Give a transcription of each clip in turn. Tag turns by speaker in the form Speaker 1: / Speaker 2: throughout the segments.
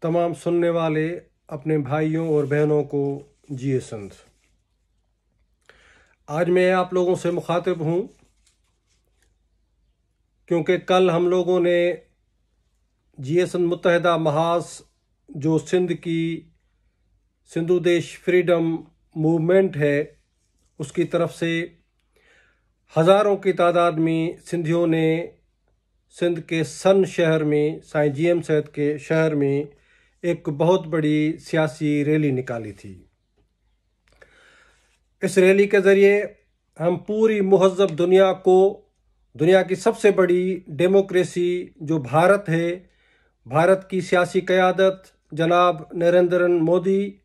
Speaker 1: तमाम सुनने वाले अपने भाइयों और बहनों को जिए संत। आज मैं आप लोगों से मुखातिब हूँ क्योंकि कल हम लोगों ने जिए संत मुत्तहिदा महाज जो सिंधु देश फ्रीडम मूवमेंट है उसकी तरफ से हज़ारों की तादाद में सिंधियों ने सिंध के सन शहर में साईं जीएम सैयद के शहर में एक बहुत बड़ी सियासी रैली निकाली थी। इस रैली के ज़रिए हम पूरी मुहज़्ज़ब दुनिया की सबसे बड़ी डेमोक्रेसी जो भारत है, भारत की सियासी क़यादत जनाब नरेंद्र मोदी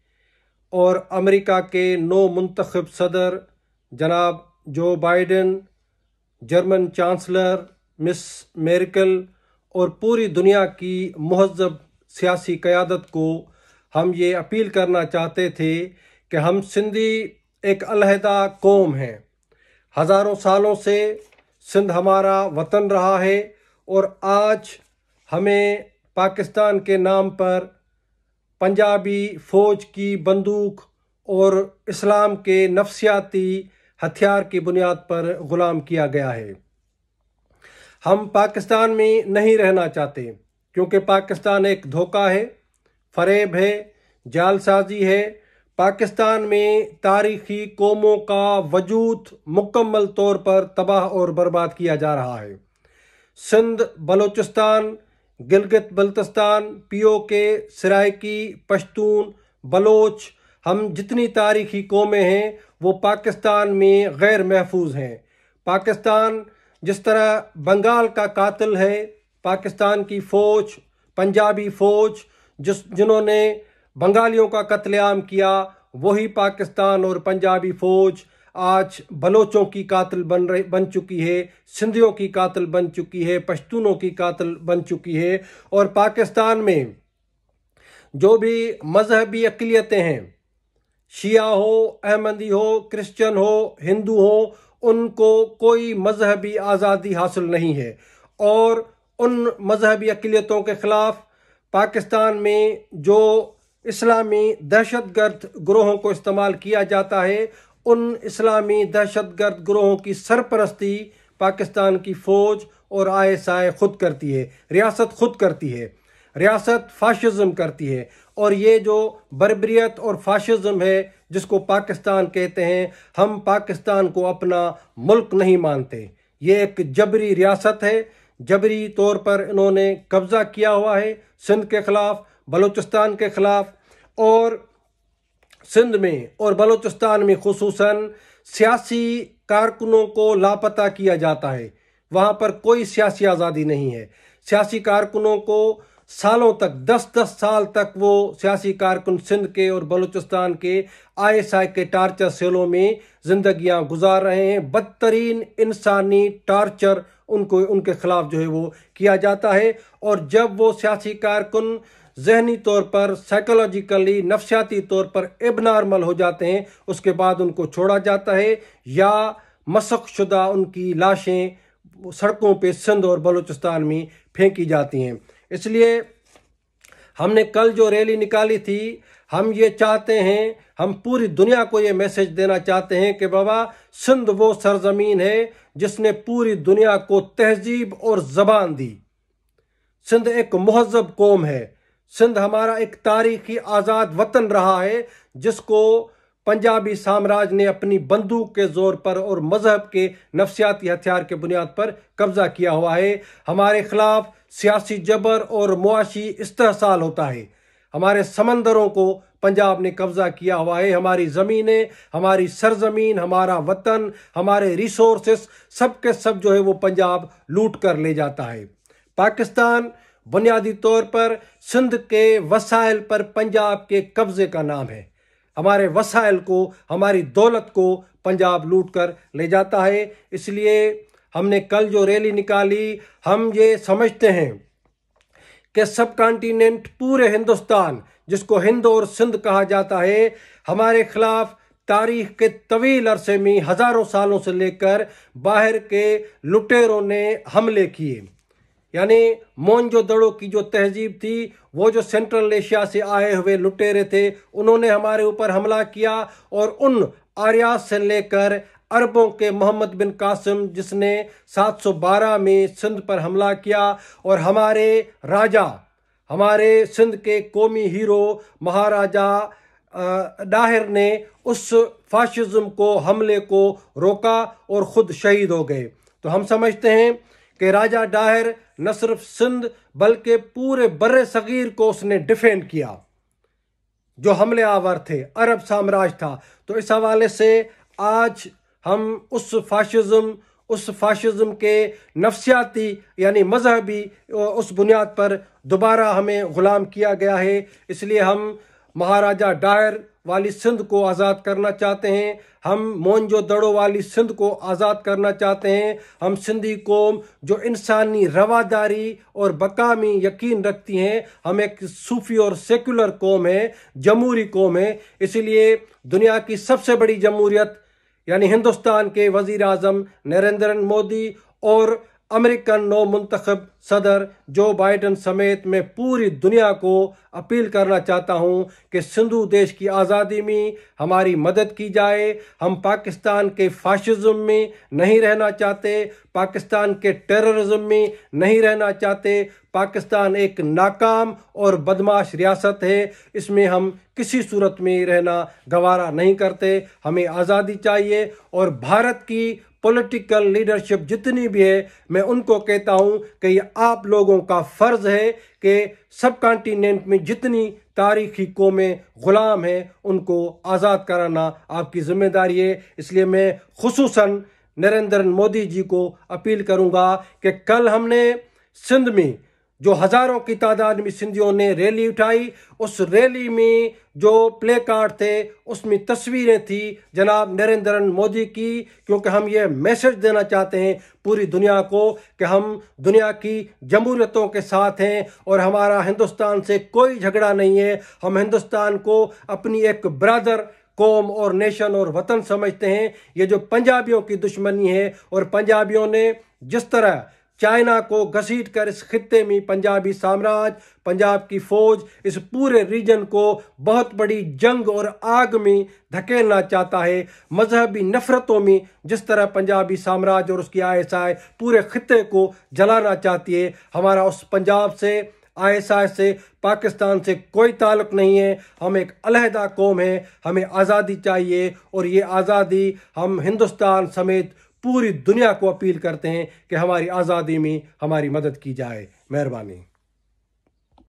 Speaker 1: और अमेरिका के नौ मुंतखब सदर जनाब Joe Biden, German chancellor miss Merkel और पूरी दुनिया की मुहज़्ज़ब सियासी क़यादत को हम ये अपील करना चाहते थे कि हम सिंधी एक अलहदा कौम हैं। हज़ारों सालों से सिंध हमारा वतन रहा है और आज हमें पाकिस्तान के नाम पर पंजाबी फ़ौज की बंदूक और इस्लाम के नफ्सियाती हथियार की बुनियाद पर ग़ुलाम किया गया है। हम पाकिस्तान में नहीं रहना चाहते क्योंकि पाकिस्तान एक धोखा है, फ़रेब है, जालसाजी है। पाकिस्तान में तारीख़ी कौमों का वजूद मुकम्मल तौर पर तबाह और बर्बाद किया जा रहा है। सिंध, बलोचिस्तान, गिलगित बल्तिस्तान, पीओके, सराइकी, पश्तून, बलोच, हम जितनी तारीख़ी कौमें हैं वो पाकिस्तान में गैर महफूज हैं। पाकिस्तान जिस तरह बंगाल का कातिल है, पाकिस्तान की फ़ौज, पंजाबी फ़ौज जिन्होंने बंगालियों का कत्लेआम किया, वही पाकिस्तान और पंजाबी फ़ौज आज बलोचों की कातिल बन चुकी है, सिंधियों की कातिल बन चुकी है, पश्तूनों की कातिल बन चुकी है। और पाकिस्तान में जो भी मजहबी अक़लियतें हैं, शिया हो, अहमदी हो, क्रिश्चियन हो, हिंदू हो, उनको कोई मजहबी आज़ादी हासिल नहीं है। और उन मजहबी अक़लियतों के ख़िलाफ़ पाकिस्तान में जो इस्लामी दहशतगर्द ग्रोहों को इस्तेमाल किया जाता है, उन इस्लामी दहशतगर्द ग्रोहों की सरपरस्ती पाकिस्तान की फ़ौज और ISI खुद करती है, रियासत खुद करती है, रियासत फाशिज़म करती है। और ये जो बर्बरियत और फाशिज़म है जिसको पाकिस्तान कहते हैं, हम पाकिस्तान को अपना मुल्क नहीं मानते। ये एक जबरी रियासत है, जबरी तौर पर इन्होंने कब्ज़ा किया हुआ है सिंध के ख़िलाफ़, बलूचिस्तान के ख़िलाफ़। और सिंध में और बलूचिस्तान में खुसूसन सियासी कारकुनों को लापता किया जाता है। वहाँ पर कोई सियासी आज़ादी नहीं है। सियासी कारकुनों को सालों तक 10-10 साल तक वो सियासी कारकुन सिंध के और बलूचिस्तान के ISI के टार्चर सेलों में ज़िंदगियां गुजार रहे हैं। बदतरीन इंसानी टार्चर उनके ख़िलाफ़ जो है वो किया जाता है। और जब वो सियासी कारकुन ज़हनी तौर पर, साइकोलॉजिकली, नफ्सियाती तौर पर एबनॉर्मल हो जाते हैं, उसके बाद उनको छोड़ा जाता है या मसख़ शुदा उनकी लाशें सड़कों पे सिंध और बलूचिस्तान में फेंकी जाती हैं। इसलिए हमने कल जो रैली निकाली थी, हम ये चाहते हैं, हम पूरी दुनिया को ये मैसेज देना चाहते हैं कि बाबा सिंध वो सरजमीन है जिसने पूरी दुनिया को तहजीब और ज़बान दी। सिंध एक मुहज़्ज़ब कौम है। सिंध हमारा एक तारीख़ी आज़ाद वतन रहा है जिसको पंजाबी साम्राज्य ने अपनी बंदूक के ज़ोर पर और मज़हब के नफ्सियाती हथियार के बुनियाद पर कब्ज़ा किया हुआ है। हमारे ख़िलाफ़ सियासी जबर और मुआशी इस्तेहसाल होता है। हमारे समंदरों को पंजाब ने कब्ज़ा किया हुआ है। हमारी ज़मीनें, हमारी सरजमीन, हमारा वतन, हमारे रिसोर्सेस सब के सब जो है वो पंजाब लूट कर ले जाता है। पाकिस्तान बुनियादी तौर पर सिंध के वसाइल पर पंजाब के कब्ज़े का नाम है। हमारे वसाइल को, हमारी दौलत को पंजाब लूट कर ले जाता है। इसलिए हमने कल जो रैली निकाली, हम ये समझते हैं कि सब कॉन्टिनेंट, पूरे हिंदुस्तान जिसको हिंद और सिंध कहा जाता है, हमारे ख़िलाफ़ तारीख़ के तवील अरसे में, हज़ारों सालों से लेकर बाहर के लुटेरों ने हमले किए। यानी मोहनजोदड़ो की जो तहजीब थी, वो जो सेंट्रल एशिया से आए हुए लुटेरे थे, उन्होंने हमारे ऊपर हमला किया। और उन आर्यास से लेकर अरबों के मोहम्मद बिन कासिम, जिसने 712 में सिंध पर हमला किया, और हमारे राजा, हमारे सिंध के कौमी हीरो महाराजा डाहिर ने उस फाशिज्म को, हमले को रोका और ख़ुद शहीद हो गए। तो हम समझते हैं कि राजा डाहिर न सिर्फ सिंध बल्कि पूरे बर्रे सगीर को उसने डिफेंड किया जो हमले आवर थे, अरब साम्राज्य था। तो इस हवाले से आज हम उस फाशिज्म के नफ्सियाती यानी मजहबी उस बुनियाद पर दोबारा हमें ग़ुलाम किया गया है। इसलिए हम महाराजा डाहिर वाली सिंध को आज़ाद करना चाहते हैं, हम मोहनजोदड़ो वाली सिंध को आज़ाद करना चाहते हैं। हम सिंधी कौम जो इंसानी रवादारी और बका में यकीन रखती हैं, हम एक सूफी और सेकुलर कौम है, जमहूरी कौम है। इसलिए दुनिया की सबसे बड़ी जमहूरियत यानी हिंदुस्तान के वज़ीर आज़म नरेंद्र मोदी और अमेरिकन नौ मुंतखब सदर जो बाइडन समेत मैं पूरी दुनिया को अपील करना चाहता हूं कि सिंधु देश की आज़ादी में हमारी मदद की जाए। हम पाकिस्तान के फाशिज्म में नहीं रहना चाहते, पाकिस्तान के टेररिज्म में नहीं रहना चाहते। पाकिस्तान एक नाकाम और बदमाश रियासत है, इसमें हम किसी सूरत में रहना गवारा नहीं करते। हमें आज़ादी चाहिए। और भारत की पॉलिटिकल लीडरशिप जितनी भी है, मैं उनको कहता हूं कि ये आप लोगों का फ़र्ज़ है कि सब कॉन्टिनेंट में जितनी तारीखी कौमें ग़ुलाम हैं उनको आज़ाद कराना आपकी ज़िम्मेदारी है। इसलिए मैं खुसूसन नरेंद्र मोदी जी को अपील करूंगा कि कल हमने सिंध में जो हज़ारों की तादाद में सिंधियों ने रैली उठाई, उस रैली में जो प्ले कार्ड थे उसमें तस्वीरें थी जनाब नरेंद्र मोदी की, क्योंकि हम ये मैसेज देना चाहते हैं पूरी दुनिया को कि हम दुनिया की जमहूरियतों के साथ हैं और हमारा हिंदुस्तान से कोई झगड़ा नहीं है। हम हिंदुस्तान को अपनी एक ब्रदर कौम और नेशन और वतन समझते हैं। ये जो पंजाबियों की दुश्मनी है, और पंजाबियों ने जिस तरह चाइना को घसीट कर इस खित्ते में पंजाबी साम्राज्य, पंजाब की फौज, इस पूरे रीजन को बहुत बड़ी जंग और आग में धकेलना चाहता है, मजहबी नफरतों में जिस तरह पंजाबी साम्राज्य और उसकी आईएसआई पूरे खित्ते को जलाना चाहती है, हमारा उस पंजाब से, आईएसआई से, पाकिस्तान से कोई ताल्लुक नहीं है। हम एक अलहदा कौम है, हमें आज़ादी चाहिए। और ये आज़ादी हम हिंदुस्तान समेत पूरी दुनिया को अपील करते हैं कि हमारी आज़ादी में हमारी मदद की जाए। मेहरबानी।